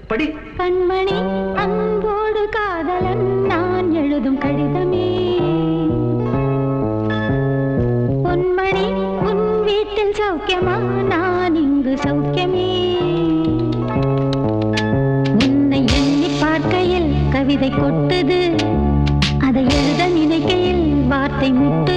படி. கண்மணி அன்போடு காதலன் நான் எழுதும் கடிதமே. பொன்மணி உன் வீட்டில் சௌக்கியமா, நான் இங்கு சௌக்கியமே. உன்னை எண்ணி பார்க்கையில் கவிதை கொட்டுது, அதை எழுத நினைக்கையில் வார்த்தை முட்டு.